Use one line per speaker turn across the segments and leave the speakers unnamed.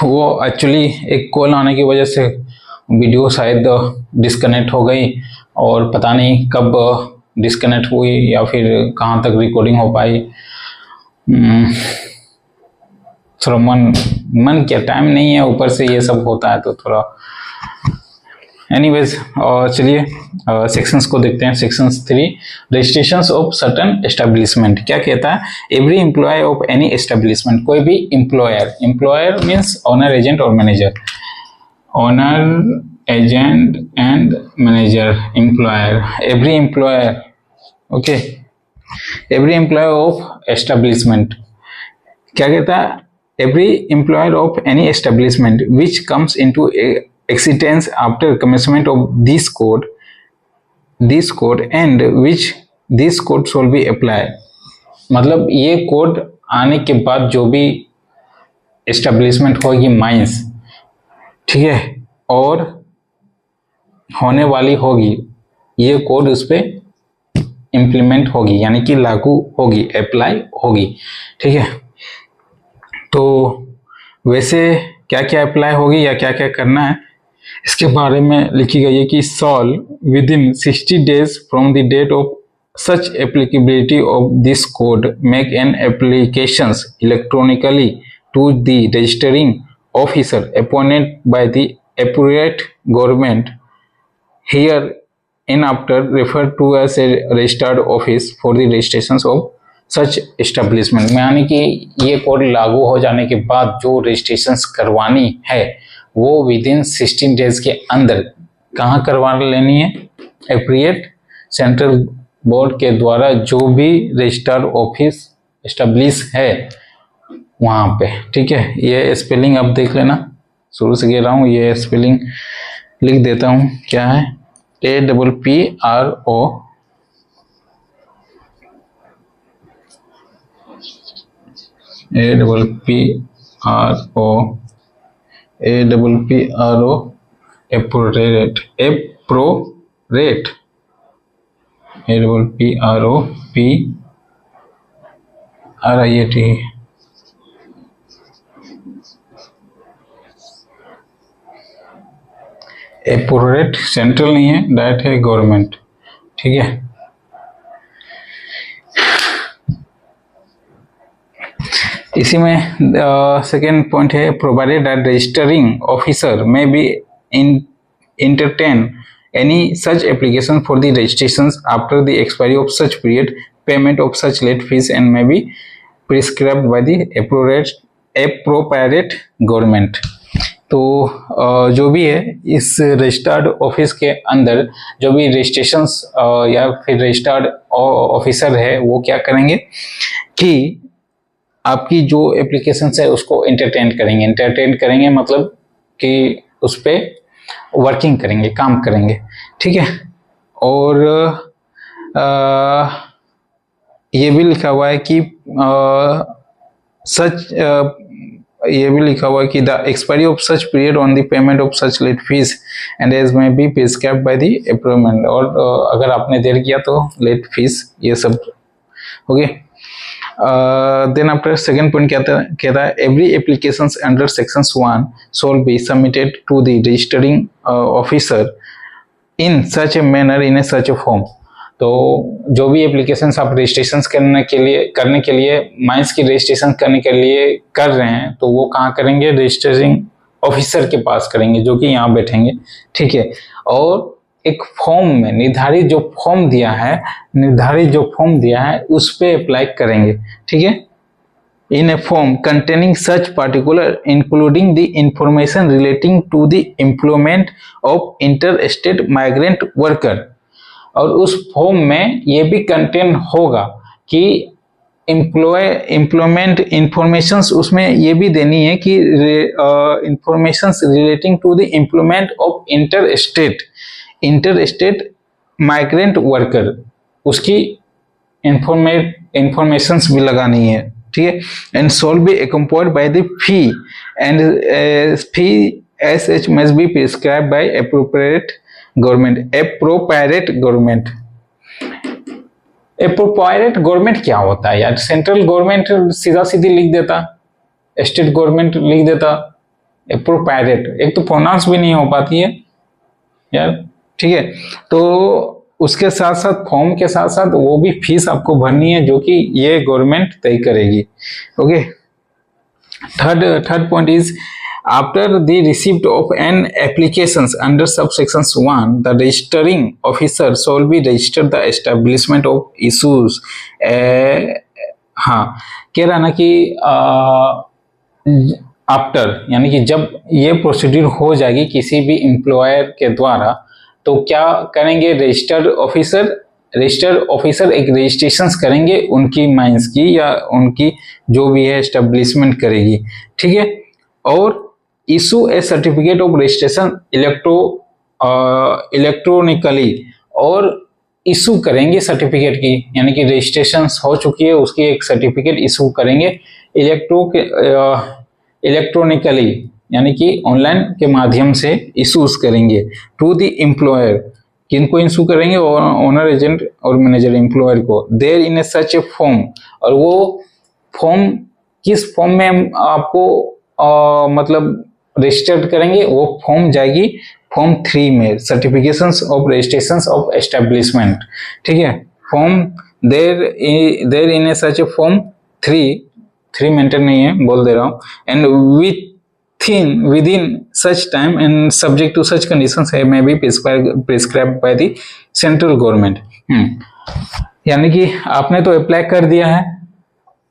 वो एक्चुअली एक कॉल आने की वजह से वीडियो शायद डिस्कनेक्ट हो गई और पता नहीं कब डिस्कनेक्ट हुई या फिर कहाँ तक रिकॉर्डिंग हो पाई। थोड़ा मन क्या टाइम नहीं है, ऊपर से ये सब होता है तो थोड़ा एनीवेज। चलिए सेक्शंस को देखते हैं। Sections 3, registrations of certain establishment. क्या कहता है? Every employ of any establishment, कोई भी एम्प्लॉयर मीन्स ओनर, एजेंट और manager. Owner, agent and manager, employer, every employer, okay, every employ of establishment. क्या कहता है? Every employer of any establishment which comes into existence after commencement of this code and which this code shall be applied। मतलब ये code आने के बाद जो भी एस्टेब्लिशमेंट होगी, माइंस, ठीक है, और होने वाली होगी, ये कोड उस पर इम्प्लीमेंट होगी, यानी कि लागू होगी, अप्लाई होगी, ठीक है। तो वैसे क्या क्या अप्लाई होगी या क्या क्या करना है, इसके बारे में लिखी गई है कि solve within 60 days from the date of such applicability of this code make an applications electronically to the registering officer appointed by the appropriate government hereinafter refer to as a registered office for the registration of such establishment. यानी कि ये code लागू हो जाने के बाद जो registration करवानी है वो विद इन 16 days के अंदर कहाँ करवा लेनी है? एप्रोप्रिएट सेंट्रल बोर्ड के द्वारा जो भी रजिस्टर्ड ऑफिस एस्टेब्लिश है वहाँ पे, ठीक है। ये स्पेलिंग अब देख लेना, शुरू से कह रहा हूँ, ये स्पेलिंग लिख देता हूँ। क्या है? APPRO एप्रोप्रिएट, एप्रोप्रिएट सेंट्रल नहीं है, डायरेक्ट है गवर्नमेंट, ठीक है। इसी में सेकेंड पॉइंट है provided that registering officer may be entertain any such application for the registrations after the expiry of such period, payment of such late fees and may be prescribed by the appropriate government। तो जो भी है इस registered office के अंदर जो भी registrations या फिर रजिस्टर्ड ऑफिसर है वो क्या करेंगे कि आपकी जो एप्लीकेशंस है उसको एंटरटेन करेंगे मतलब कि उस पर वर्किंग करेंगे, काम करेंगे, ठीक है। और ये भी लिखा हुआ है कि ये भी लिखा हुआ है कि the expiry of such period on the payment of such late fees and as may be prescribed by the approvement. और अगर आपने देर किया तो लेट फीस, ये सब हो गए। देन आफ्टर सेकेंड पॉइंट कहता है every applications under sections 1 shall be submitted to the registering officer in such a manner in a such a form. तो जो भी एप्लीकेशंस आप रजिस्ट्रेशन करने के लिए माइंस की रजिस्ट्रेशन करने के लिए कर रहे हैं तो वो कहाँ करेंगे? रजिस्टरिंग ऑफिसर के पास करेंगे जो कि यहाँ बैठेंगे, ठीक है। और एक फॉर्म में निर्धारित जो फॉर्म दिया है उस पे अप्लाई करेंगे, ठीक है। In a form containing such particular including the information relating to the employment of inter state migrant worker. और उस फॉर्म में ये भी कंटेन होगा कि एम्प्लॉयमेंट इंफॉर्मेशंस उसमें ये भी देनी है कि informations relating to the employment of inter state migrant worker, उसकी इंफॉर्मेशंस भी लगानी है, ठीक है। And shall be accompanied by the fee and fee S H must be prescribed by appropriate government क्या होता है यार? सेंट्रल गवर्नमेंट सीधा सीधी लिख देता, स्टेट गवर्नमेंट लिख देता, एप्रोप्राइएट, एक तो प्रोनाउंस भी नहीं हो पाती है यार, ठीक है। तो उसके साथ साथ फॉर्म के साथ साथ वो भी फीस आपको भरनी है, जो कि ये गवर्नमेंट तय करेगी। Okay, third point is after the receipt of an applications under subsections 1, the registering officer shall be registered the establishment of issues। हाँ, कह रहा ना कि आफ्टर यानी कि जब ये प्रोसीड्यूर हो जाएगी किसी भी एम्प्लॉयर के द्वारा, तो क्या करेंगे रजिस्टर्ड ऑफिसर एक रजिस्ट्रेशन करेंगे उनकी माइंस की या उनकी जो भी है एस्टेब्लिशमेंट करेगी, ठीक है। और issue A certificate of registration electronically, और इशू करेंगे सर्टिफिकेट की, यानी कि रजिस्ट्रेशन हो चुकी है उसकी एक सर्टिफिकेट इशू करेंगे इलेक्ट्रॉनिकली, यानी कि ऑनलाइन के माध्यम से इशूज करेंगे टू द एम्प्लॉयर। किनको इशू करेंगे? ओनर, एजेंट और मैनेजर, एम्प्लॉयर को। Therein a such a form, और वो फॉर्म किस फॉर्म में आपको मतलब रजिस्टर्ड करेंगे, वो फॉर्म जाएगी फॉर्म 3 में, certifications of registrations of establishment, ठीक है। Form therein a such a form 3 maintain नहीं है, बोल दे रहा हूँ। And within such time and subject to such conditions may be prescribed by the central government। यानी कि आपने तो अप्लाई कर दिया है,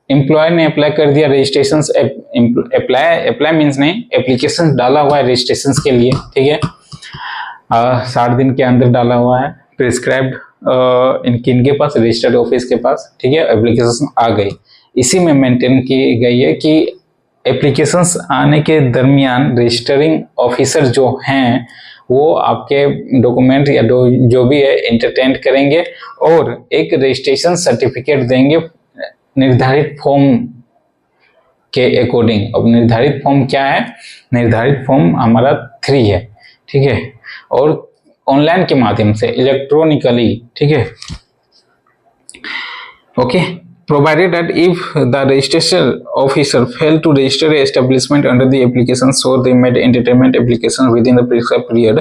एम्प्लॉयर ने अप्लाई कर दिया रजिस्ट्रेशन, अप्लाई मीन्स नहीं, एप्लीकेशन डाला हुआ है रजिस्ट्रेशन के लिए, ठीक है। 60 दिन के अंदर डाला हुआ है, प्रिस्क्राइब्ड इनके पास, रजिस्टर्ड ऑफिस के पास, ठीक है। एप्लीकेशन आ गई, इसी में मेंटेन की गई है कि एप्लीकेशंस आने के दरमियान रजिस्टरिंग ऑफिसर जो हैं वो आपके डॉक्यूमेंट या जो भी है एंटरटेन करेंगे और एक रजिस्ट्रेशन सर्टिफिकेट देंगे निर्धारित फॉर्म के अकॉर्डिंग। अब निर्धारित फॉर्म क्या है? निर्धारित फॉर्म हमारा 3 है, ठीक है, और ऑनलाइन के माध्यम से इलेक्ट्रॉनिकली, ठीक है। Okay, provided that if the registration officer fail to register a establishment under the application, so they made entertainment application within the prescribed period,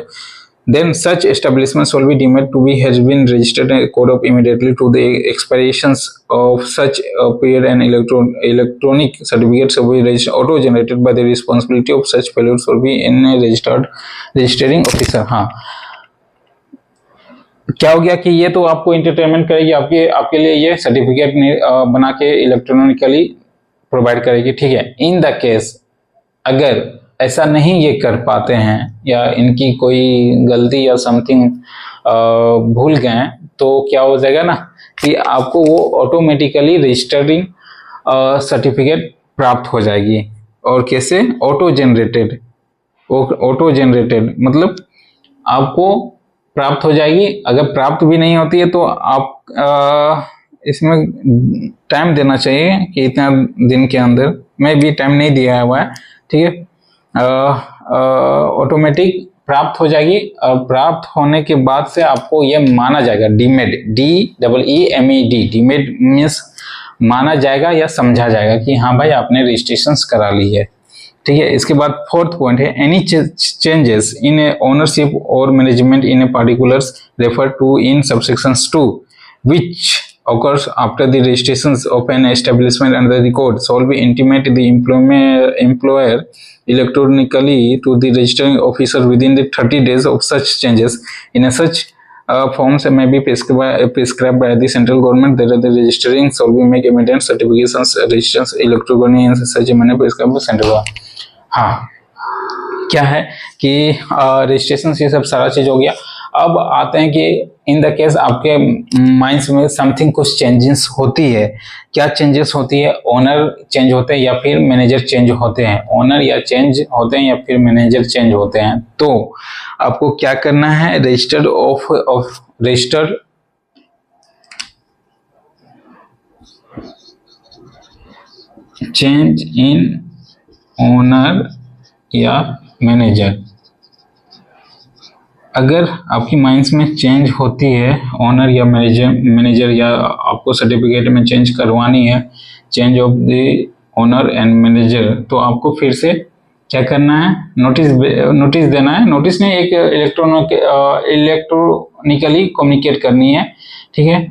then such establishment shall be deemed to be has been registered and code up immediately to the expirations of such period, and electronic certificates shall be registered auto generated by the responsibility of such failure shall be in a registering officer। हाँ, क्या हो गया कि ये तो आपको entertainment करेगी, आपके लिए ये सर्टिफिकेट बना के इलेक्ट्रॉनिकली प्रोवाइड करेगी, ठीक है। इन द केस अगर ऐसा नहीं ये कर पाते हैं या इनकी कोई गलती या समथिंग भूल गए, तो क्या हो जाएगा ना कि आपको वो ऑटोमेटिकली रजिस्टरिंग सर्टिफिकेट प्राप्त हो जाएगी। और कैसे? ऑटो जनरेटेड मतलब आपको प्राप्त हो जाएगी। अगर प्राप्त भी नहीं होती है तो आप इसमें टाइम देना चाहिए कि इतना दिन के अंदर, मैं भी टाइम नहीं दिया हुआ है, ठीक है। ऑटोमेटिक प्राप्त हो जाएगी और प्राप्त होने के बाद से आपको ये माना जाएगा डीमेड, DEEMED, डीमेड मीन्स माना जाएगा या समझा जाएगा कि हाँ भाई आपने रजिस्ट्रेशन करा ली है, ठीक है। इसके बाद 4th पॉइंट है, any changes in a ownership और management in a particulars refer to in subsections 2 which occurs after the registration of an establishment under the code shall be intimate the employer electronically to the registering officer within the 30 days of such changes in a such forms may be prescribed by the central government that the registering shall be make evidence certifications registrations electronically in such a manner prescribed by central government। हाँ, क्या है कि registration ये सब सारा चीज हो गया। अब आते हैं कि इन द केस आपके माइंड्स में समथिंग कुछ चेंजेस होती है। क्या चेंजेस होती है? ओनर चेंज होते हैं या फिर मैनेजर चेंज होते हैं, ओनर या चेंज होते हैं या फिर मैनेजर चेंज होते हैं, तो आपको क्या करना है? रजिस्टर्ड चेंज इन ओनर या मैनेजर। अगर आपकी माइंड्स में चेंज होती है ओनर या मैनेजर या आपको सर्टिफिकेट में चेंज करवानी है, change of the owner and manager, तो आपको फिर से क्या करना है, नोटिस देना है, नोटिस नहीं, एक इलेक्ट्रॉनिकली कम्युनिकेट करनी है, ठीक है।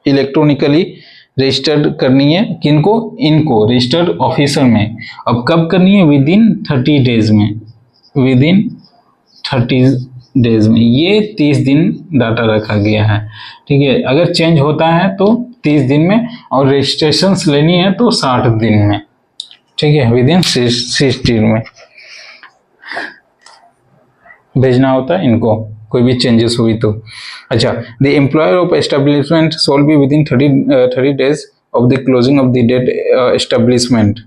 इलेक्ट्रॉनिकली रजिस्टर्ड करनी है, किनको, इनको, रजिस्टर्ड ऑफिसर में। अब कब करनी है, विद इन 30 डेज में, विद इन 30 डेज में। ये 30 दिन डाटा रखा गया है, ठीक है। अगर चेंज होता है तो 30 दिन में, और रजिस्ट्रेशंस लेनी है तो 60 दिन में, ठीक है, विद इन 60 में भेजना होता है इनको, कोई भी चेंजेस हुई तो। अच्छा, the employer of establishment shall be within 30 days of the closing of the date establishment.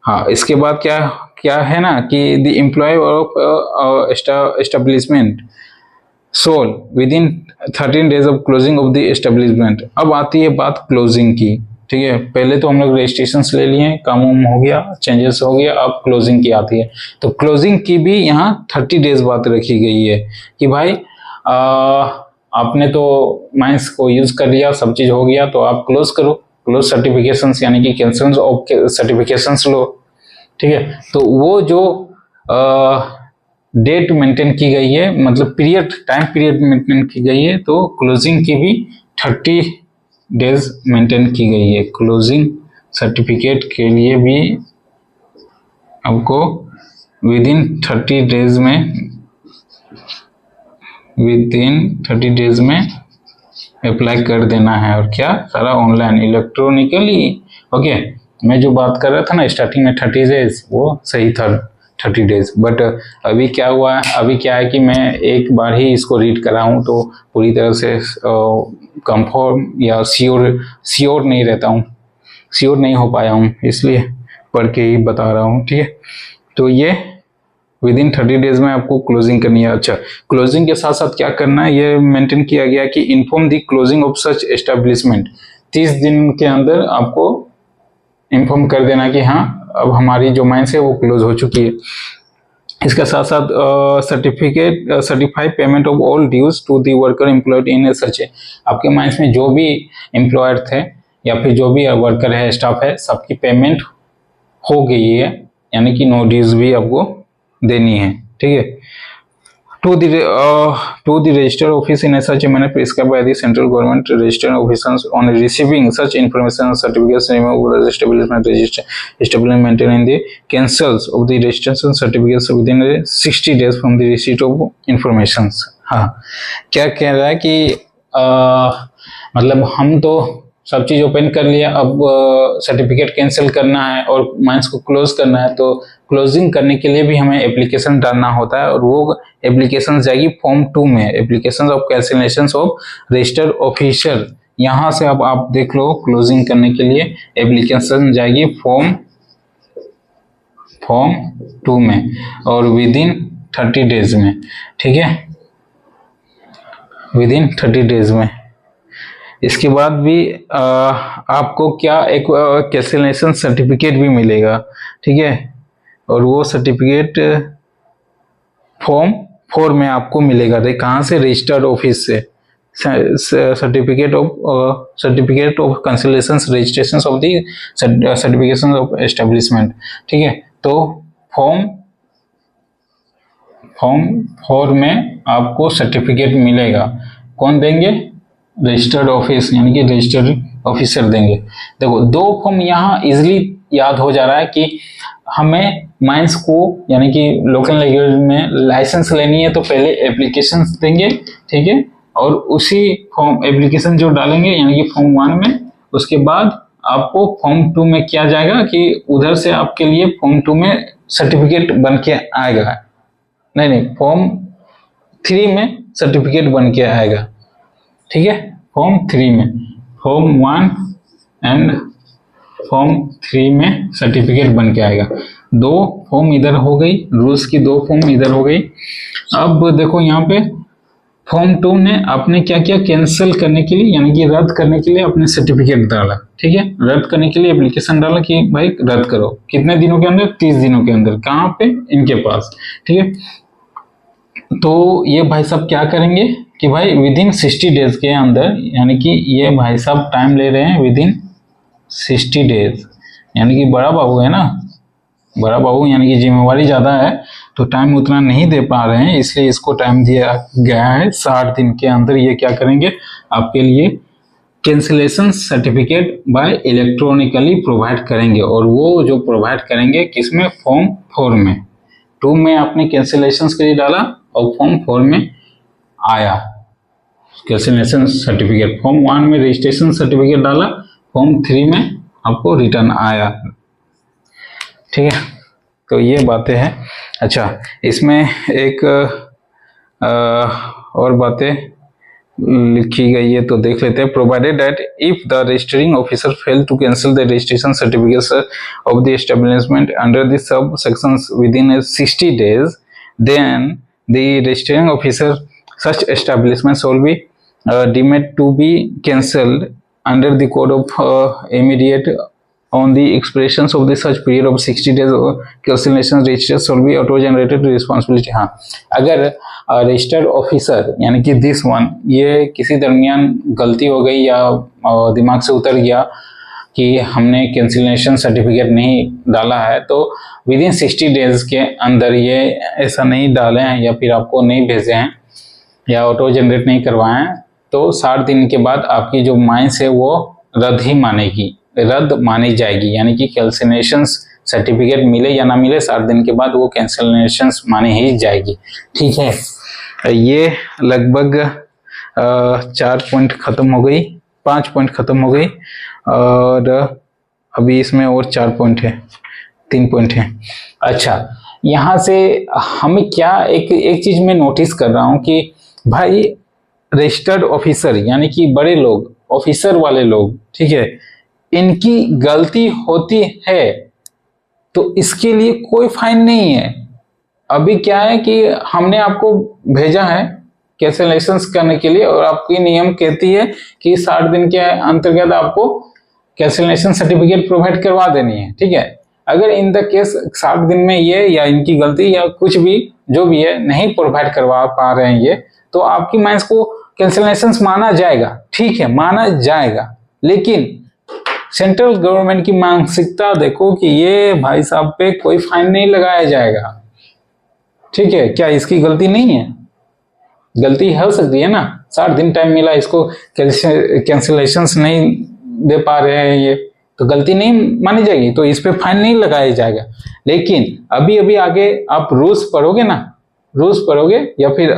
हाँ, इसके बाद क्या क्या है ना कि the employer of establishment shall within 13 days of closing of the establishment. अब आती है बात क्लोजिंग की, ठीक है। पहले तो हम लोग रजिस्ट्रेशन ले लिए, काम हो गया, चेंजेस हो गया, अब क्लोजिंग की आती है। तो क्लोजिंग की भी यहाँ 30 डेज बात रखी गई है कि भाई आपने तो माइंस को यूज कर लिया, सब चीज हो गया, तो आप क्लोज करो, क्लोज सर्टिफिकेशन यानी कि कैंसिल ऑफ सर्टिफिकेशन लो, ठीक है। तो वो जो डेट मेंटेन की गई है, मतलब पीरियड, टाइम पीरियड मेंटेन की गई है, तो क्लोजिंग की भी 30 डेज मेंटेन की गई है। क्लोजिंग सर्टिफिकेट के लिए भी आपको विद इन 30 डेज में, विद इन 30 डेज में अप्लाई कर देना है। और क्या, सारा ऑनलाइन इलेक्ट्रॉनिकली। ओके, मैं जो बात कर रहा था ना स्टार्टिंग में 30 डेज, वो सही था 30 डेज, बट अभी क्या हुआ है, अभी क्या है कि मैं एक बार ही इसको रीड करा हूँ, तो पूरी तरह से कंफर्म या श्योर नहीं रहता हूँ, श्योर नहीं हो पाया हूँ, इसलिए पढ़ के ही बता रहा हूँ, ठीक है। तो ये विद इन 30 डेज में आपको क्लोजिंग करनी है। अच्छा, क्लोजिंग के साथ साथ क्या करना है, ये मेंटेन किया गया कि inform the closing of such establishment. 30 दिन के अंदर आपको इन्फॉर्म कर देना कि हाँ, अब हमारी जो माइंस है वो क्लोज हो चुकी है। इसके साथ साथ certified payment of all dues to the worker employed in such. आपके माइंस में जो भी एम्प्लॉयर थे या फिर जो भी वर्कर है, स्टाफ है, सबकी पेमेंट हो गई है, यानी कि नो ड्यूज भी आपको देनी है, ठीक है। To the registered office in such a manner prescribed by the central government, registered officers on receiving such information certificates remove establishment establishment in the cancels of the registration certificates within 60 days from the receipt of information. हाँ, क्या कह रहा है कि मतलब हम तो सब चीज ओपन कर लिया, अब सर्टिफिकेट कैंसिल करना है और माइंस को क्लोज करना है, तो क्लोजिंग करने के लिए भी हमें एप्लीकेशन डालना होता है, और वो एप्लीकेशन जाएगी फॉर्म 2 में, application of cancellation of registered officer. यहाँ से अब आप देख लो, क्लोजिंग करने के लिए एप्लीकेशन जाएगी फॉर्म 2 में, और विद इन 30 डेज में, ठीक है, विद इन 30 डेज में। इसके बाद भी आपको क्या, एक कैंसिलेशन सर्टिफिकेट भी मिलेगा, ठीक है, और वो सर्टिफिकेट फॉर्म 4 में आपको मिलेगा। कहाँ से, रजिस्टर्ड ऑफिस से, certificate of cancellation registration of the certification of establishment, ठीक है। तो फॉर्म 4 में आपको सर्टिफिकेट मिलेगा, कौन देंगे, रजिस्टर्ड ऑफिस यानी कि रजिस्टर्ड ऑफिसर देंगे। देखो, 2 फॉर्म यहाँ इजिली याद हो जा रहा है कि हमें माइंस को यानी कि लोकल लैंग्वेज में लाइसेंस लेनी है, तो पहले एप्लीकेशन देंगे, ठीक है, और उसी फॉर्म एप्लीकेशन जो डालेंगे यानी कि फॉर्म 1 में, उसके बाद आपको फॉर्म 2 में किया जाएगा कि उधर से आपके लिए फॉर्म 2 में सर्टिफिकेट बन के आएगा, नहीं, फॉर्म 3 में सर्टिफिकेट बन के आएगा, ठीक है। फॉर्म 3 में, फॉर्म 1 एंड फॉर्म 3 में सर्टिफिकेट बन के आएगा। 2 फॉर्म इधर हो गई, रूल्स की 2 फॉर्म इधर हो गई। अब देखो यहाँ पे फॉर्म 2 ने आपने क्या किया, कैंसिल करने के लिए यानी कि रद्द करने के लिए अपने सर्टिफिकेट डाला, ठीक है, रद्द करने के लिए एप्लीकेशन डाला कि भाई रद्द करो, कितने दिनों के अंदर, 30 दिनों के अंदर। कहाँ पे, इनके पास, ठीक है। तो ये भाई साहब क्या करेंगे कि भाई विद इन 60 डेज के अंदर, यानी कि ये भाई साहब टाइम ले रहे हैं विद इन 60 डेज, यानी कि बड़ा बाबू है ना, बड़ा बाबू यानी कि जिम्मेवारी ज़्यादा है, तो टाइम उतना नहीं दे पा रहे हैं, इसलिए इसको टाइम दिया गया है 60 दिन के अंदर ये क्या करेंगे, आपके लिए cancellation certificate bye electronically provide करेंगे। और वो जो प्रोवाइड करेंगे किसमें, फॉर्म 4 में। 2 में आपने कैंसिलेशन के लिए डाला और फॉर्म 4 में आया कैंसिलेशन सर्टिफिकेट। फॉर्म 1 में रजिस्ट्रेशन सर्टिफिकेट डाला, फॉर्म 3 में आपको रिटर्न आया। ठीक है, तो ये बातें हैं। अच्छा, इसमें एक और बातें लिखी गई है तो देख लेते हैं। Provided that if the registering officer fail to cancel the registration certificate of the establishment under the sub sections within 60 days, then the registering officer such establishment shall be deemed to be cancelled under the code of immediate on the expressions of the such period of 60 days cancellation register shall be auto generated responsibility। हाँ, अगर registered officer यानी कि this one, ये किसी दरमियान गलती हो गई या दिमाग से उतर गया कि हमने कैंसिलेशन सर्टिफिकेट नहीं डाला है, तो विद इन 60 डेज के अंदर ये ऐसा नहीं डाले हैं या फिर आपको नहीं भेजे हैं या ऑटो जनरेट नहीं करवाए हैं, तो 60 दिन के बाद आपकी जो माइंस है वो रद्द मानी जाएगी। यानी कि कैंसिलेशन सर्टिफिकेट मिले या ना मिले, 60 दिन के बाद वो कैंसिलेशन मानी ही जाएगी। ठीक है, ये लगभग 4 पॉइंट खत्म हो गई, 5 पॉइंट खत्म हो गई, और अभी इसमें और 4 पॉइंट है, 3 पॉइंट है। अच्छा, यहाँ से हमें क्या एक चीज मैं नोटिस कर रहा हूँ कि भाई रजिस्टर्ड ऑफिसर यानी कि बड़े लोग, ऑफिसर वाले लोग, ठीक है, इनकी गलती होती है तो इसके लिए कोई फाइन नहीं है। अभी क्या है कि हमने आपको भेजा है कैंसिलेशन करने के लिए और आपकी नियम कहती है कि 60 दिन के अंतर्गत आपको कैंसिलेशन सर्टिफिकेट प्रोवाइड करवा देनी है। ठीक है, अगर इन द केस 60 दिन में ये या इनकी गलती या कुछ भी जो भी है नहीं प्रोवाइड करवा पा रहे हैं ये, तो आपकी माइंस को कैंसिलेशन माना जाएगा। ठीक है, माना जाएगा, लेकिन सेंट्रल गवर्नमेंट की मानसिकता देखो कि ये भाई साहब पे कोई फाइन नहीं लगाया जाएगा। ठीक है, क्या इसकी गलती नहीं है? गलती हो सकती है ना, 60 दिन टाइम मिला, इसको कैंसिलेशन नहीं दे पा रहे हैं ये, तो गलती नहीं मानी जाएगी, तो इस पे फाइन नहीं लगाया जाएगा। लेकिन अभी आगे आप रूल्स पढ़ोगे ना, रूल्स पढ़ोगे या फिर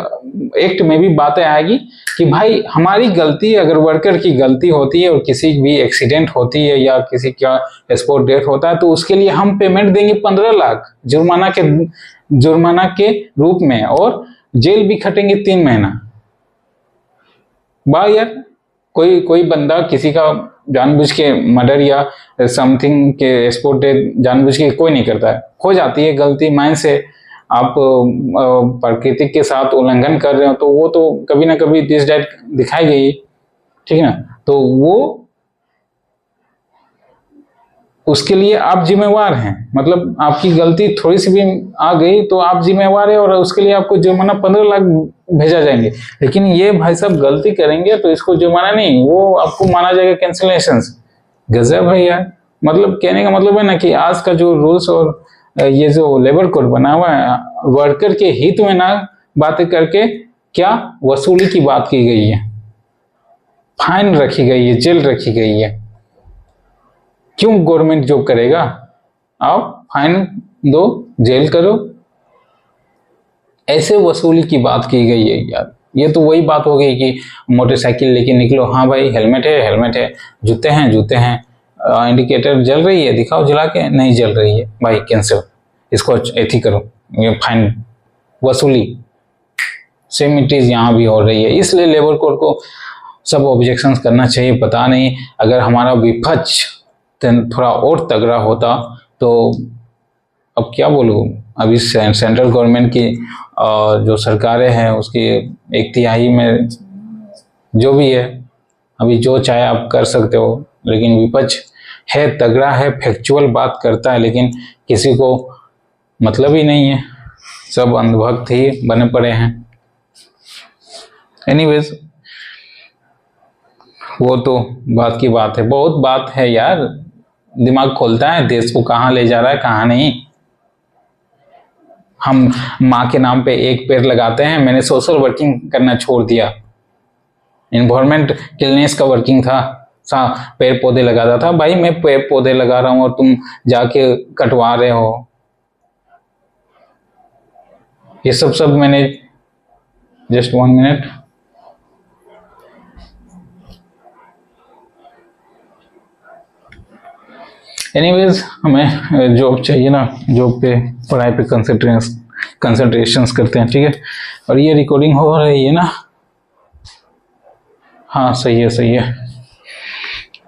एक्ट में भी बातें आएगी कि भाई हमारी गलती, अगर वर्कर की गलती होती है और किसी भी एक्सीडेंट होती है या किसी का स्पॉट डेथ होता है, तो उसके लिए हम पेमेंट देंगे 15 लाख जुर्माना के रूप में, और जेल भी खटेंगे 3 महीना। वाह यार, कोई बंदा किसी का जानबूझ के मर्डर या समथिंग के स्पॉट डेथ जानबूझ के कोई नहीं करता है, हो जाती है गलती, माइंड से आप प्राकृतिक के साथ उल्लंघन कर रहे हो तो वो तो कभी ना कभी दिस डेट दिखाई गई। ठीक है ना, तो वो उसके लिए आप जिम्मेवार हैं, मतलब आपकी गलती थोड़ी सी भी आ गई तो आप जिम्मेवार है और उसके लिए आपको जुर्माना 15 लाख भेजा जाएंगे। लेकिन ये भाई साहब गलती करेंगे तो इसको जुर्माना नहीं, वो आपको माना जाएगा कैंसिलेशन। गजब है यार, मतलब कहने का मतलब है ना कि आज का जो रूल्स और ये जो लेबर कोड बना हुआ है, वर्कर के हित में ना बातें करके क्या वसूली की बात की गई है, फाइन रखी गई है, जेल रखी गई है। क्यों गवर्नमेंट जॉब करेगा, आओ फाइन दो, जेल करो, ऐसे वसूली की बात की गई है यार। ये तो वही बात हो गई कि मोटरसाइकिल लेके निकलो, हाँ भाई हेलमेट है, जूते हैं, इंडिकेटर जल रही है, दिखाओ जला के, नहीं जल रही है भाई, कैंसिल, इसको एथी करो, ये फाइन वसूली। सेम इटीज यहाँ भी हो रही है, इसलिए लेबर कोड को सब ऑब्जेक्शन करना चाहिए। पता नहीं अगर हमारा विपक्ष थोड़ा और तगड़ा होता तो अब क्या बोलूँ, अभी सेंट्रल गवर्नमेंट की जो सरकारें हैं उसकी 1/3 में जो भी है, अभी जो चाहे आप कर सकते हो, लेकिन विपक्ष है तगड़ा है, फैक्चुअल बात करता है, लेकिन किसी को मतलब ही नहीं है, सब अंधभक्त ही बने पड़े हैं। एनीवेज, वो तो बात की बात है, बहुत बात है यार, दिमाग खोलता है देश को कहाँ ले जा रहा है कहाँ नहीं। हम माँ के नाम पे एक पेड़ लगाते हैं। मैंने सोशल वर्किंग करना छोड़ दिया, एनवायरमेंट क्लीनेस का वर्किंग था, पेड़ पौधे लगाता था। भाई मैं पेड़ पौधे लगा रहा हूं और तुम जाके कटवा रहे हो। ये सब मैंने जस्ट 1 मिनट। एनीवेज हमें जॉब चाहिए ना, जॉब पे पढ़ाई पे कंसंट्रेशन करते हैं, ठीक है। और ये रिकॉर्डिंग हो रही है ना? हाँ सही है,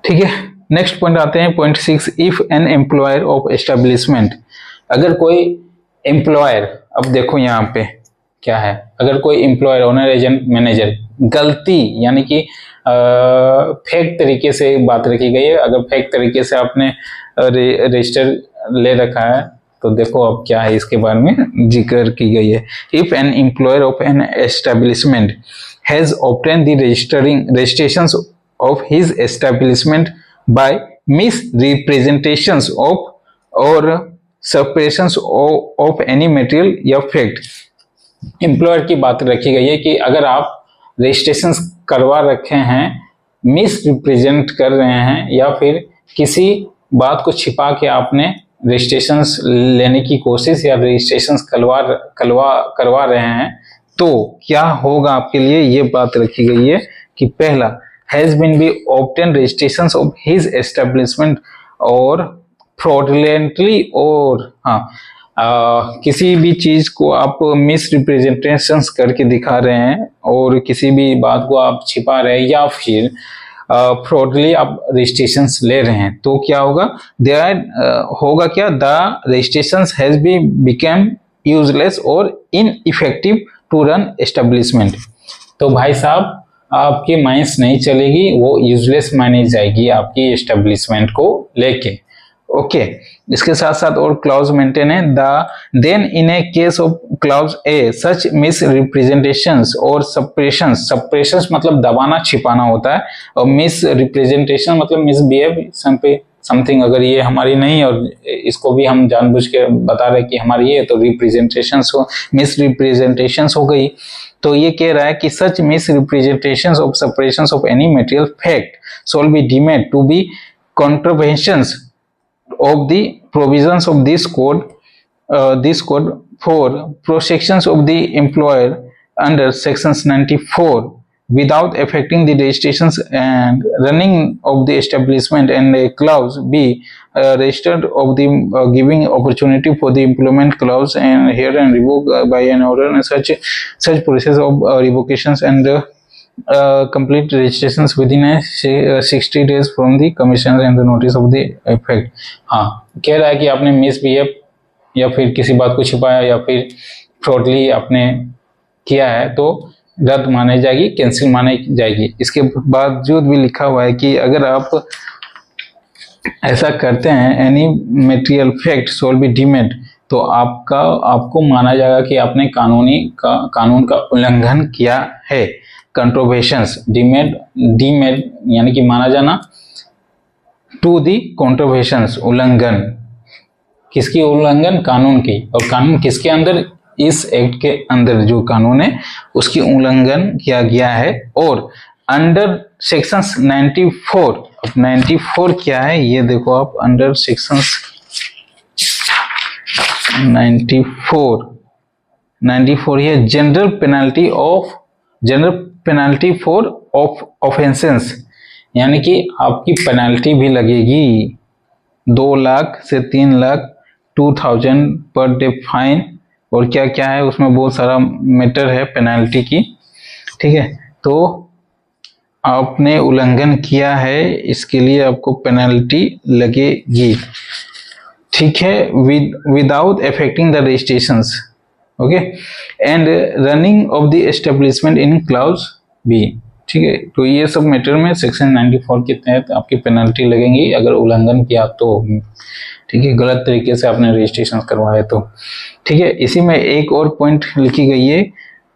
ठीक है। नेक्स्ट पॉइंट आते हैं, point 6। If an employer of establishment, अगर कोई एम्प्लॉयर, अब देखो यहाँ पे क्या है, अगर कोई एम्प्लॉयर, ओनर, एजेंट, मैनेजर गलती यानी कि फेक तरीके से बात रखी गई है, अगर फेक तरीके से आपने रजिस्टर ले रखा है तो देखो अब क्या है, इसके बारे में जिक्र की गई है। If an employer of an establishment has obtain the registrations of his establishment by misrepresentations of or suppressions of any material या fact। एम्प्लॉयर की बात रखी गई है कि अगर आप रजिस्ट्रेशन करवा रखे हैं, मिस रिप्रेजेंट कर रहे हैं या फिर किसी बात को छिपा के आपने रजिस्ट्रेशन लेने की कोशिश या रजिस्ट्रेशन करवा रहे हैं, तो क्या होगा आपके लिए, ये बात रखी गई है कि पहला, has been be obtain registration of his establishment और फ्रॉडुलेंटली, और किसी भी चीज को आप मिस रिप्रेजेंटेशंस करके दिखा रहे हैं और किसी भी बात को आप छिपा रहे हैं या फिर फ्रॉडली आप रजिस्ट्रेशंस ले रहे हैं, तो क्या होगा, होगा क्या, the registrations has be become useless और इनइफेक्टिव टू रन एस्टेब्लिशमेंट। तो भाई साहब आपकी माइंस नहीं चलेगी, वो यूजलेस मानी जाएगी आपकी एस्टेब्लिशमेंट को लेके। ओके, इसके साथ साथ और क्लाउज मेंटेन है, then in a case of clause a such misrepresentations और सप्रेशंस मतलब दबाना छिपाना होता है, और मिस रिप्रेजेंटेशन मतलब मिसबिहेव समथिंग, अगर ये हमारी नहीं और इसको भी हम जानबूझ के बता रहे कि हमारी ये, तो रिप्रेजेंटेशंस हो, मिस रिप्रेजेंटेशंस हो गई। तो ये कह रहा है कि such misrepresentations of suppressions of any material fact shall be deemed to be contraventions of the provisions of this code for protections of the employer under sections 94 without affecting the registrations and running of the establishment, and a clause B registered of the giving opportunity for the employment clause and here and revoke by an order, and such process of revocations and complete registrations within a 60 days from the commission and the notice of the effect। हाँ, कह रहा है कि आपने misbehave या फिर किसी बात को छिपाया या फिर फ्रॉडली आपने किया है तो रद्द मानी जाएगी, कैंसिल मानी जाएगी। इसके बावजूद भी लिखा हुआ है कि अगर आप ऐसा करते हैं, any material fact shall be deemed, तो आपको माना जाएगा कि आपने कानून का उल्लंघन किया है। कंट्रोवेशंस डीमेड यानी कि माना जाना, टू दी कंट्रोवेशंस उल्लंघन, किसकी उल्लंघन, कानून की, और कानून किसके अंदर, इस एक्ट के अंदर जो कानून है उसकी उल्लंघन किया गया है। और अंडर सेक्शंस 94, अब 94 क्या है ये देखो आप, अंडर सेक्शंस 94 ये जनरल पेनल्टी फॉर ऑफेंसेस, यानी कि आपकी पेनल्टी भी लगेगी 2 लाख से 3 लाख 2000 पर डे फाइन, और क्या क्या है उसमें बहुत सारा मैटर है पेनल्टी की, ठीक है। तो आपने उल्लंघन किया है, इसके लिए आपको पेनल्टी लगेगी, ठीक है, without affecting the registrations, okay, and running of the establishment in clause b, ठीक है। तो ये सब मैटर में सेक्शन 94 के तहत आपकी पेनल्टी लगेंगी अगर उल्लंघन किया तो, ठीक है, गलत तरीके से आपने रजिस्ट्रेशन करवाया तो, ठीक है। इसी में एक और पॉइंट लिखी गई है,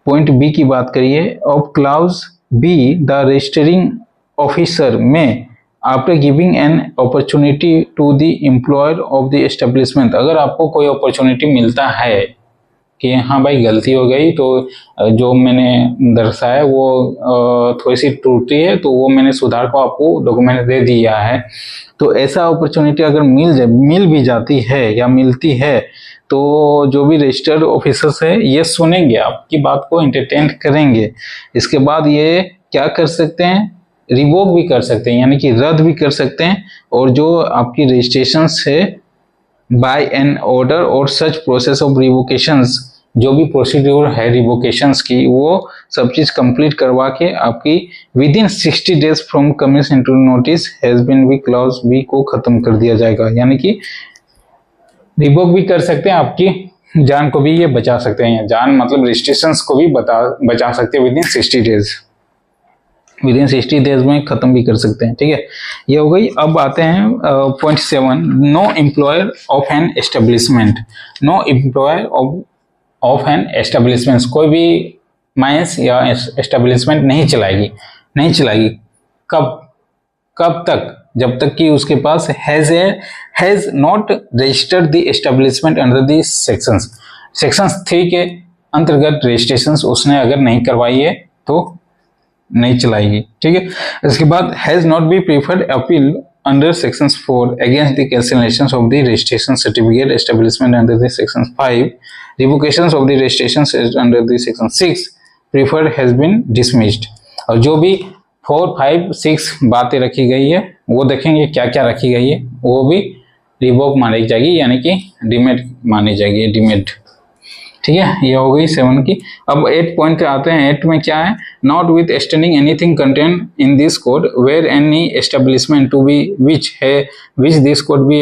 पॉइंट बी की बात करिए, of clause B the registering officer में after giving an opportunity to the employer of the establishment, अगर आपको कोई अपॉर्चुनिटी मिलता है कि हाँ भाई गलती हो गई, तो जो मैंने दर्शाया वो थोड़ी सी त्रुटि है, तो वो मैंने सुधार को आपको डॉक्यूमेंट दे दिया है, तो ऐसा अपॉर्चुनिटी अगर मिल भी जाती है या मिलती है, तो जो भी रजिस्टर्ड ऑफिसर्स है ये सुनेंगे, आपकी बात को एंटरटेन करेंगे। इसके बाद ये क्या कर सकते हैं, रिवोक भी कर सकते हैं, यानी कि रद्द भी कर सकते हैं, और जो आपकी रजिस्ट्रेशन है बाय एन ऑर्डर और सच प्रोसेस ऑफ रिवोकेशंस, जो भी प्रोसीड्यूर है रिवोकेशंस की, वो सब चीज कंप्लीट करवा के आपकी within 60 days from coming into notice has been be clause b को खत्म कर दिया जाएगा। यानी कि रिवोक भी कर सकते हैं, आपकी जान को भी ये बचा सकते हैं, जान मतलब रजिस्ट्रेशंस को भी बचा सकते हैं with in 60 days, with in 60 days में खत्म भी कर सकते हैं। ठीक है, ये हो गई। अब आते हैं point 7, no employer of an establishment, no employer of an establishment, कोई भी माइंस या एस्टेब्लिशमेंट नहीं चलाएगी। कब तक, जब तक कि उसके पास has not registered the establishment under the sections 3 के अंतर्गत रजिस्ट्रेशन उसने अगर नहीं करवाई है तो नहीं चलाएगी। ठीक है, इसके बाद has not be preferred appeal under section 4 against the cancellation of the registration certificate establishment under the section 5, revocation of the registration under the section 6 preferred has been dismissed. और जो भी 4, 5, 6 बातें रखी गई है वो देखेंगे क्या क्या रखी गई है, वो भी रिवोक मानी जाएगी, यानी कि डिमेट मानी जाएगी, डिमेट। ठीक है, ये हो गई 7 की। अब 8 पॉइंट आते हैं। 8 में क्या है, not with extending anything contain in this code where any establishment to be which this code be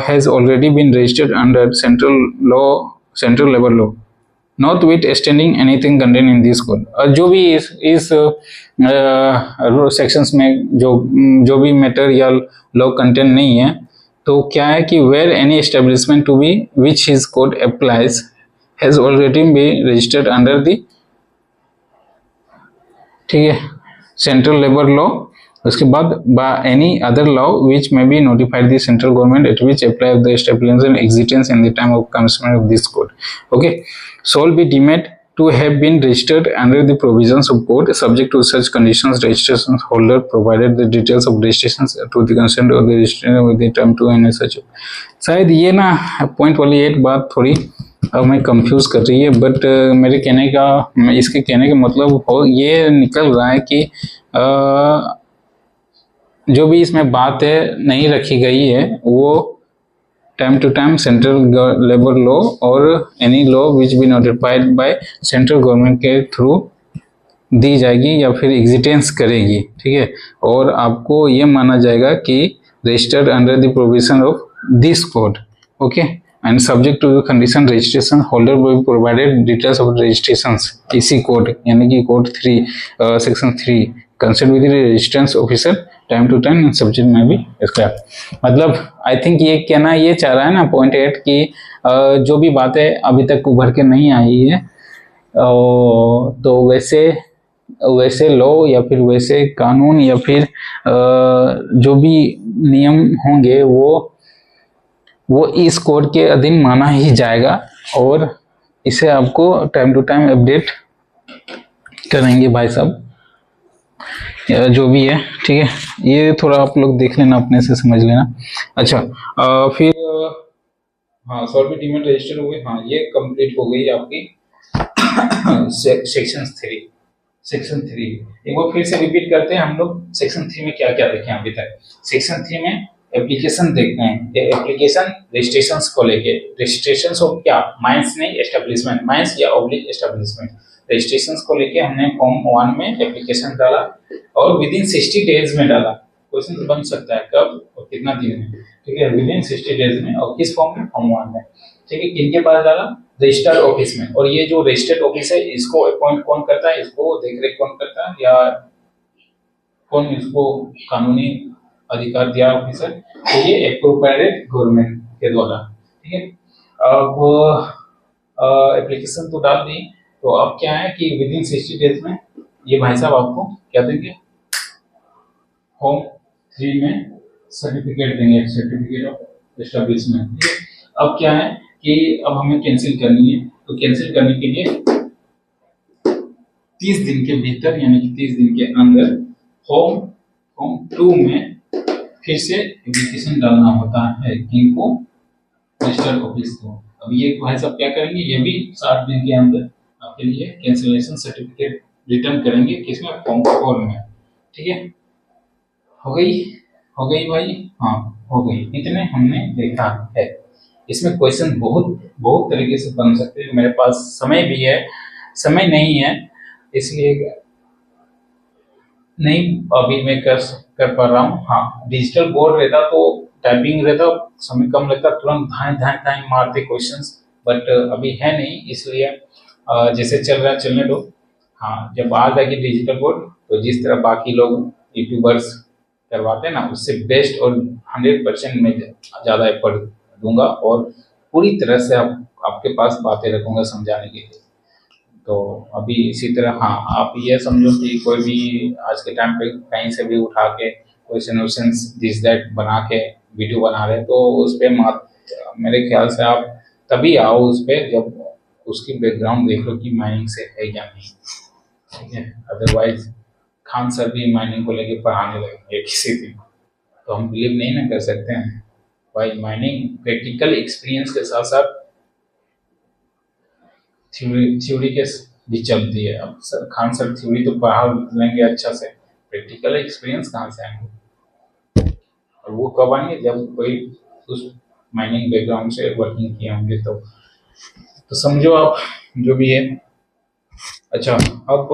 has already been registered under central labour law, not with extending anything contain in this code. जो भी इस sections में जो भी matter या law content नहीं है, तो क्या है कि where any establishment to be which his code applies has already been registered under the, ठीक है, सेंट्रल लेबर लॉ। उसके बाद by any other law which may be notified the central government at which apply of the establishment existence in the time of commencement of this code. Okay, shall be deemed to have been registered under the provisions of code subject to such conditions registration holder provided the details of registrations to the consent of the registrant with the term to and such। शायद ये ना point वाली एक बात थोड़ी अब मैं confuse कर रही है, बट मेरे इसके कहने का मतलब हो ये निकल रहा है कि जो भी इसमें बात है नहीं रखी गई है वो time to time central labour law और any law which be notified by central government के थ्रू दी जाएगी या फिर एग्जिस्टेंस करेगी। ठीक है, और आपको ये माना जाएगा कि registered under the provision of this code. Okay, and subject to the condition registration holder will be provided details of registrations इसी कोड यानी कि code 3 section 3 consult with registrants officer time to time subject में भी इसका मतलब I think ये कहना ये चाह रहा है ना पॉइंट 8 की जो भी बातें अभी तक उभर के नहीं आई है तो वैसे लॉ या फिर वैसे कानून या फिर जो भी नियम होंगे वो इस कोड के अधीन माना ही जाएगा और इसे आपको टाइम टू टाइम अपडेट करेंगे भाई साहब जो भी है। ठीक है, ये थोड़ा आप लोग देख लेना, अपने से समझ लेना। अच्छा फिर हाँ सॉल्व डिमेंट रजिस्टर हो गई, हाँ ये कंप्लीट हो गई आपकी सेक्शन 3। एक बार फिर से रिपीट करते हैं हम लोग सेक्शन 3 में क्या क्या देखे अभी तक। सेक्शन 3 में एप्लीकेशन देखते हैं, एप्लीकेशन रजिस्ट्रेशंस को लेके, रजिस्ट्रेशंस ऑफ क्या माइंस नहीं एस्टेब्लिशमेंट, माइंस या ऑब्लिक एस्टेब्लिशमेंट, रजिस्ट्रेशंस को लेके हमने फॉर्म 1 में एप्लीकेशन डाला और विद इन 60 डेज में डाला। क्वेश्चन बन सकता है कब और कितना दिन में, ठीक है, विद इन 60 डेज में और किस फॉर्म में, फॉर्म 1 में। ठीक है, किनके पास डाला, रजिस्टर्ड ऑफिस में। और ये जो रजिस्टर्ड ऑफिस है इसको अपॉइंट कौन करता है, इसको देखरेख कौन करता है या कौन इसको कानूनी अधिकार दिया ऑफिसर, तो ये एप्रोप्रिएट गवर्नमेंट के द्वारा। ठीक है, अब एप्लीकेशन तो डाल दी, तो अब क्या है कि विद इन 60 डेज में ये भाई साहब आपको क्या देंगे, होम 3 में सर्टिफिकेट देंगे, सर्टिफिकेट ऑफ एस्टेब्लिशमेंट। अब क्या है कि अब हमें कैंसिल करनी है, तो कैंसिल करने के लिए 30 दिन के भीतर यानी कि 30 दिन के अंदर फॉर्म 2 में फिर से एप्लीकेशन डालना होता है किनको, रजिस्टर्ड ऑफिस को। अब ये भाई साहब क्या करेंगे, ये भी 60 दिन के अंदर आपके लिए कैंसिलेशन सर्टिफिकेट रिटर्न करेंगे, किसमें, फॉर्म 4 में। ठीक है, हो गई, हो गई भाई, हाँ हो गई। इतने हमने देखा है। इसमें क्वेश्चन बहुत बहुत तरीके से बन सकते हैं, मेरे पास समय भी है, समय नहीं है इसलिए नहीं अभी मैं कर पा रहा हूँ। हाँ, डिजिटल बोर्ड रहता तो टाइपिंग रहता, समय कम लगता, तुरंत धाए धाए धाए मारते क्वेश्चंस, बट अभी है नहीं, इसलिए जैसे चल रहा है चलने दो। हाँ, जब आ जाएगी डिजिटल बोर्ड तो जिस तरह बाकी लोग यूट्यूबर्स करवाते हैं ना, उससे बेस्ट और 100% में ज़्यादा एफर्ट दूंगा और पूरी तरह से आपके पास बातें रखूंगा समझाने के लिए। तो अभी इसी तरह हाँ, आप ये समझो कि कोई भी आज के टाइम पे कहीं से भी उठा के क्वेश्चन वोश्चन दिस दैट बना के वीडियो बना रहे, तो उस पर मत, मेरे ख्याल से आप तभी आओ उस पर जब उसकी बैकग्राउंड देख लो कि माइनिंग से है या नहीं। ठीक है, अदरवाइज खान सर भी माइनिंग को लेके पढ़ाने लगेंगे किसी दिन, तो हम बिलीव नहीं ना कर सकते हैं भाई। माइनिंग प्रैक्टिकल एक्सपीरियंस के साथ साथ थ्योरी के भी चलती है। अब सर खान सर थ्योरी तो पढ़ा लेंगे अच्छा से, प्रैक्टिकल एक्सपीरियंस कहाँ से आएंगे, और वो कब आएंगे जब कोई उस माइनिंग बैकग्राउंड से वर्किंग किए होंगे। तो समझो आप जो भी है। अच्छा, अब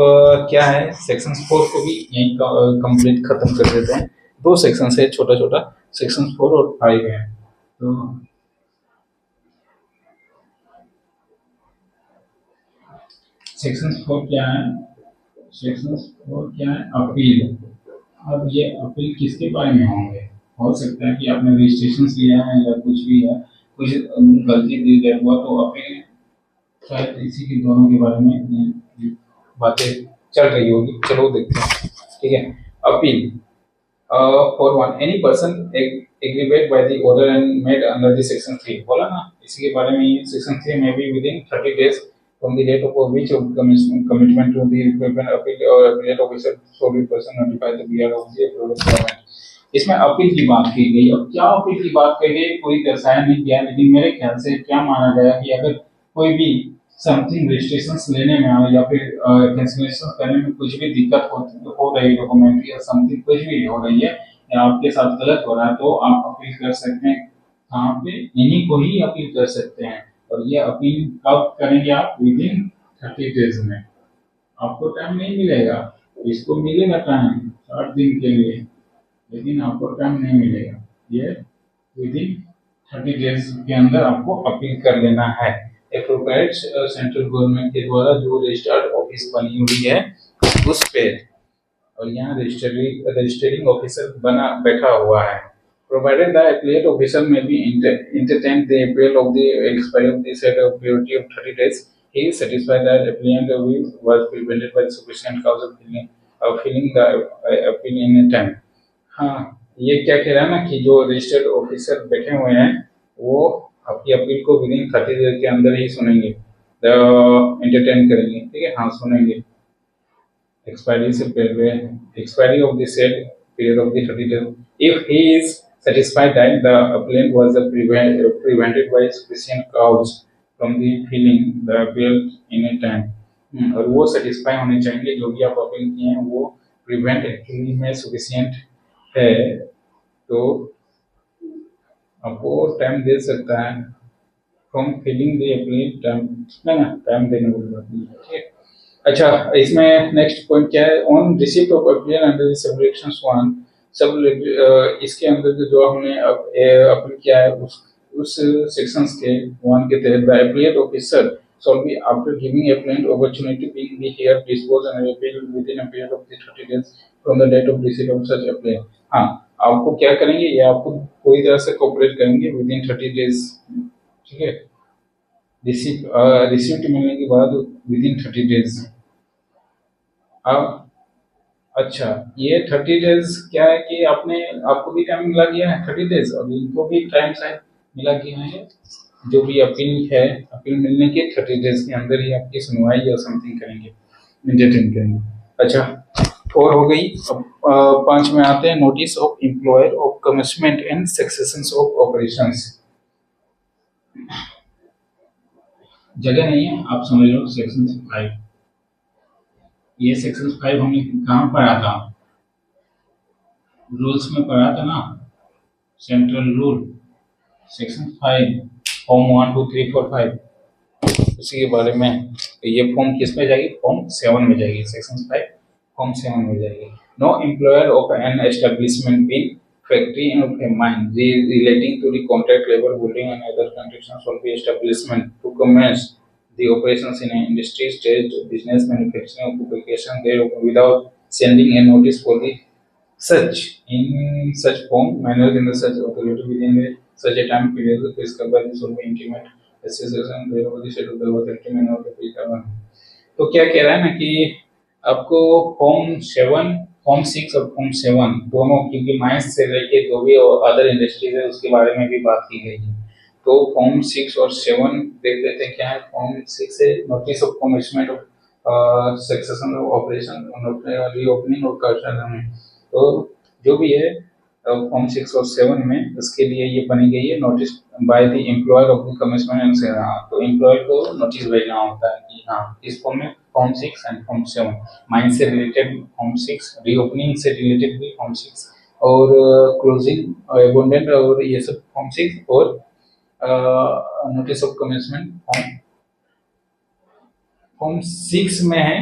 क्या है, सेक्शन 4 को भी यहीं कंप्लीट खत्म कर देते हैं। 2 सेक्शन है, छोटा छोटा, सेक्शन 4 और 5 है। तो सेक्शन 4 क्या है, सेक्शन 4 क्या है, अपील। अब ये अपील किसके बारे में होंगे, हो सकता है कि आपने रजिस्ट्रेशन लिया है या कुछ भी है, कुछ गलती दी गई हुआ तो अपील, शायद इसी के दोनों के बारे में बातें चल रही होगी। चलो देखते हैं। ठीक है, appeal for one any person aggravate by the order and made under the section 3, बोला ना इसी के बारे में। ये सेक्शन 3 में भी within 30 days from the date of which of commitment to the equivalent appeal or appellate officer shall be person notify the BR of the approved government। इसमें अपील की बात की गई। अब क्या अपील की बात की गई पूरी दर्शाया नहीं गया, लेकिन मेरे ख्याल से क्या माना गया कि अगर कोई भी समथिंग रजिस्ट्रेशन लेने में या फिर कैंसिलेशन करने में कुछ भी दिक्कत हो रही है, डॉक्यूमेंट या समथिंग कुछ भी हो रही है या आपके साथ गलत हो रहा है, तो आप अपील कर सकते हैं। कहाँ पे, इन्हीं को ही अपील कर सकते हैं। और ये अपील कब करेंगे आप, विद इन 30 days में। आपको टाइम नहीं मिलेगा, इसको मिलेगा टाइम 60 दिन के लिए, लेकिन आपको टाइम नहीं मिलेगा। ये विद इन 30 days के अंदर आपको अपील कर लेना है। एप्रोप्रिएट सेंट्रल गवर्नमेंट के द्वारा जो रजिस्टर्ड ऑफिस बनी हुई है उस पे, और यहाँ रजिस्टरिंग ऑफिसर बना बैठा हुआ है। Provided the appellate officer may be entertained the appeal of the expiry of the said of period of 30 days, he is satisfied that appellant was prevented by sufficient cause of filling the appeal in a time। हाँ, ये क्या कह रहा है ना कि जो registered officer बैठे हुए हैं वो आपकी अपील को विद इन 30 डेज के अंदर ही सुनेंगे, एंटरटेन करेंगे। ठीक है, हाँ सुनेंगे। expiry से पहले, expiry of the said period of the 30 days, if he is satisfied that the appellant was prevented by sufficient cause from the filing the appeal in a time। और वो सेटिस्फाई होने चाहिए, जो भी आप अपील किए हैं वो प्रिवेंट एक्चुअली में सफिशिएंट है, तो आपको टाइम दे सकता है from filling the appeal time, ना टाइम देने वाली बात नहीं है। ठीक है, अच्छा इसमें नेक्स्ट पॉइंट क्या है, on receipt of appeal under sub section 1 सब, इसके अंदर जो हमने अपील किया है उस सेक्शंस के 1 के तहत the appellate officer shall be after giving appellant opportunity being the here dispose and appeal within a period of 30 days from the date of receipt of such appeal। हाँ, आपको क्या करेंगे, ये आपको पूरी तरह से कोऑपरेट करेंगे विद इन 30 डेज। ठीक है, रिसीप्ट मिलने के बाद विद इन 30 डेज। अब अच्छा, ये 30 डेज क्या है कि आपने आपको भी टाइम मिला गया है 30 डेज, और इनको भी टाइम शायद मिला गया है। जो भी अपील है, अपील मिलने के 30 डेज के अंदर ही आपकी सुनवाई या समथिंग करेंगे, एंटरटेन करेंगे। अच्छा, और हो गई। अब 5 में आते हैं, notice of employer of commitment and succession of operations. जगह नहीं है, आप समझ लो सेक्शन 5। ये सेक्शन 5 हमने कहाँ पढ़ा था? रूल्स में पढ़ा था ना, सेंट्रल रूल सेक्शन 5 फॉर्म 1 2 3 4 5, उसी के बारे में। ये फॉर्म किस में जाएगी? फॉर्म 7 में जाएगी, सेक्शन 5 फॉर्म 7 में जाएगी। No employer of an establishment been factory of a mine relating to the contract labor holding and other conditions of the establishment to commence the operations in an industry stage business manufacturing occupation there without sending a notice for the such in such form manner in the such authority within the such a time period prescribed by the shall be intimate association thereof the schedule of authority manner of the predetermined। तो क्या कह रहा है ना कि आपको form 6 और form 7 दोनों, क्योंकि माइंस से लेके जो भी अदर इंडस्ट्रीज है उसके बारे में भी बात की गई है। तो फॉर्म 6 और 7 देख लेते हैं क्या है। फॉर्म 6 है notice of commitment of succession of operation reopening और कर्षण। तो जो भी है फॉर्म 6 और 7 में उसके लिए ये बनी गई है, notice by the employer of the commitment से। हाँ, तो एम्प्लॉयर को नोटिस भेजना होता है कि हाँ इस फॉर्म में फॉर्म 6 एंड फॉर्म 7, माइन से रिलेटेड फॉर्म 6, रीओपनिंग से रिलेटेड भी फॉर्म 6, और क्लोजिंग एबोंडेंट और ये सब फॉर्म 6, और नोटिस ऑफ कमिटमेंट फॉर्म 6 में है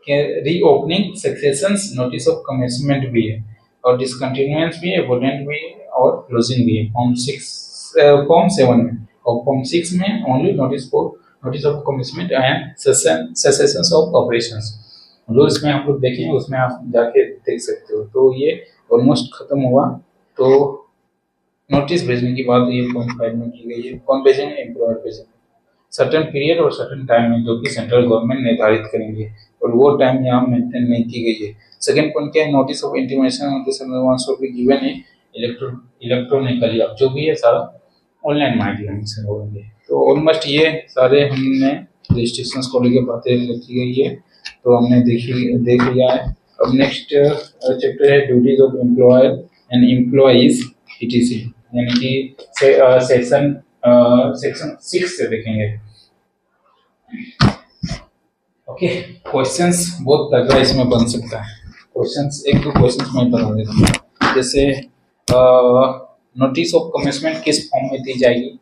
कि reopening, successions, notice of commitment भी है, और डिसकंटिन्यूएंस भी है, एबोंडेंट भी है, और क्लोजिंग भी है फॉर्म 7 में। और फॉर्म 6 में only notice of commitment and cessations of operations. जो इसमें आप लोग देखें उसमें आप जाके देख सकते हो। तो ये ऑलमोस्ट खत्म हुआ। तो नोटिस भेजने की बात ये फॉर्म 5 में की गई है। कौन भेजेंगे? एम्प्लॉयर भेजेंगे, सर्टेन पीरियड और सर्टेन टाइम में, जो कि सेंट्रल गवर्नमेंट निर्धारित करेंगे, और वो टाइम यहाँ मेंटेन नहीं की गई है। सेकंड पॉइंट क्या है? Notice of intimation of the service of given है इलेक्ट्रॉनिकली। अब जो भी है सारा ऑनलाइन माध्यम से होंगे। तो ऑलमोस्ट ये सारे हमने रजिस्ट्रेशन को लेकर बातें लिखी गई है, तो हमने देख लिया है। अब नेक्स्ट चैप्टर है duties of employer and employees etc, यानी कि सेक्शन 6 से देखेंगे। ओके, क्वेश्चंस बहुत तगड़ा इसमें बन सकता है। क्वेश्चंस एक दो क्वेश्चंस मैं बता देता हूँ। जैसे नोटिस ऑफ कमिटमेंट किस फॉर्म में दी जाएगी?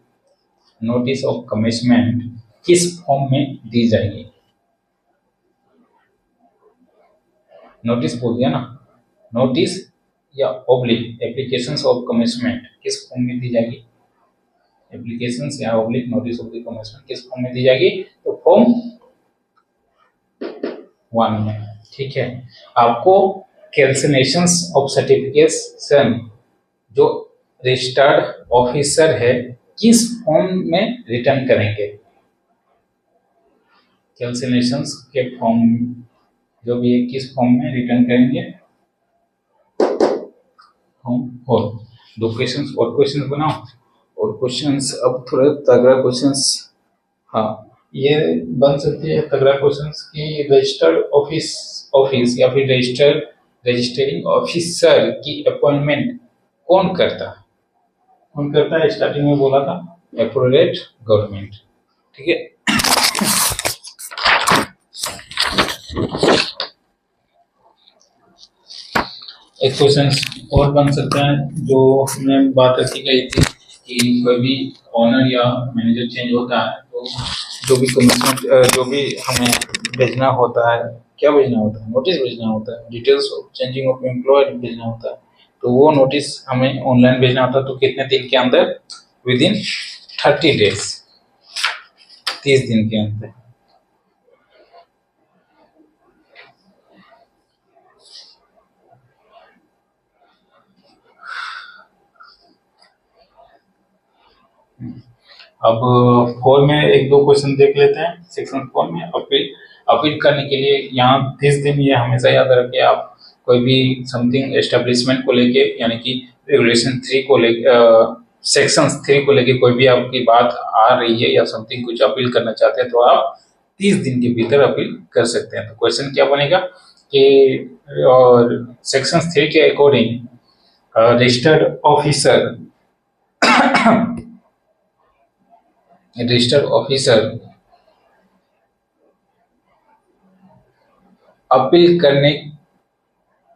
नोटिस ऑफ कमिटमेंट किस फॉर्म में दी जाएगी? नोटिस बोल दिया ना, नोटिस या ऑब्लिक एप्लीकेशंस ऑफ कमिटमेंट किस फॉर्म में दी जाएगी? एप्लीकेशंस या oblique notice of the commitment किस फॉर्म में दी जाएगी? तो फॉर्म 1 में। ठीक है, आपको कैंसिलेशंस ऑफ सर्टिफिकेशन जो रजिस्टर्ड ऑफिसर है किस फॉर्म में रिटर्न करेंगे? कैंसिलेशंस के फॉर्म जो भी है किस फॉर्म में रिटर्न करेंगे? फॉर्म 4। दो क्वेश्चंस और क्वेश्चंस बनाओ, और क्वेश्चंस अब थोड़ा तगड़ा क्वेश्चंस, हाँ ये बन सकती है तगड़ा क्वेश्चंस कि रजिस्टर्ड ऑफिस या फिर रजिस्टरिंग ऑफिसर की अपॉइंटमेंट कौन करता है? कौन करता है? स्टार्टिंग में बोला था एप्रोप्रिएट गवर्नमेंट। ठीक है, एक क्वेश्चन और बन सकता है जो हमने बात रखी गई थी कि कोई भी ऑनर या मैनेजर चेंज होता है तो जो भी कमिटमेंट जो भी हमें भेजना होता है, क्या भेजना होता है? नोटिस भेजना होता है, details of changing of employer भेजना होता है। तो वो नोटिस हमें ऑनलाइन भेजना होता है। तो कितने दिन के अंदर? विद इन 30 डेज, 30 दिन के अंदर। अब 4 में एक दो क्वेश्चन देख लेते हैं। सेक्शन 4 में अपील अपील करने के लिए यहाँ 30 दिन, ये हमेशा याद रखिए। आप कोई भी समथिंग एस्टेब्लिशमेंट को लेके, यानी कि रेगुलेशन 3 को लेके, सेक्शन 3 को लेके कोई भी आपकी बात आ रही है या समथिंग कुछ अपील करना चाहते हैं, तो आप 30 दिन के भीतर अपील कर सकते हैं। तो क्वेश्चन क्या बनेगा कि सेक्शन 3 के अकॉर्डिंग रजिस्टर्ड ऑफिसर अपील करने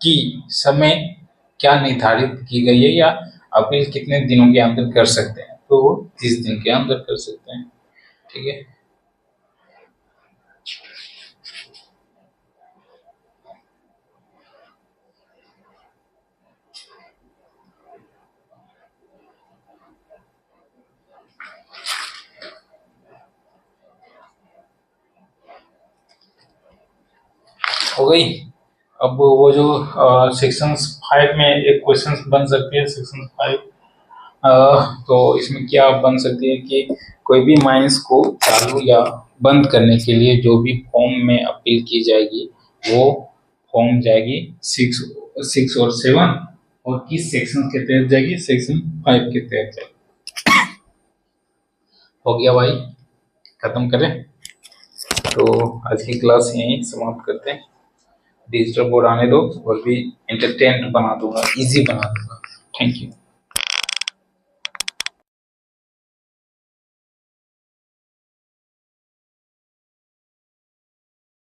की समय क्या निर्धारित की गई है, या अपील कितने दिनों के अंदर कर सकते हैं, तो 30 दिन के अंदर कर सकते हैं। ठीक है, हो गई। अब वो जो सेक्शन 5 में एक क्वेश्चन बन सकती है, सेक्शन 5, तो इसमें क्या बन सकती है कि कोई भी माइंस को चालू या बंद करने के लिए जो भी फॉर्म में अपील की जाएगी, वो फॉर्म जाएगी 6 और 7, और किस सेक्शन के तहत जाएगी, सेक्शन 5 के तहत जाएगी। हो गया भाई, खत्म करें। तो आज की क्लास यहीं समाप्त करते हैं। डिजिटल बोर्ड आने दो, और भी एंटरटेन बना दूंगा, इजी बना दूंगा। Thank you.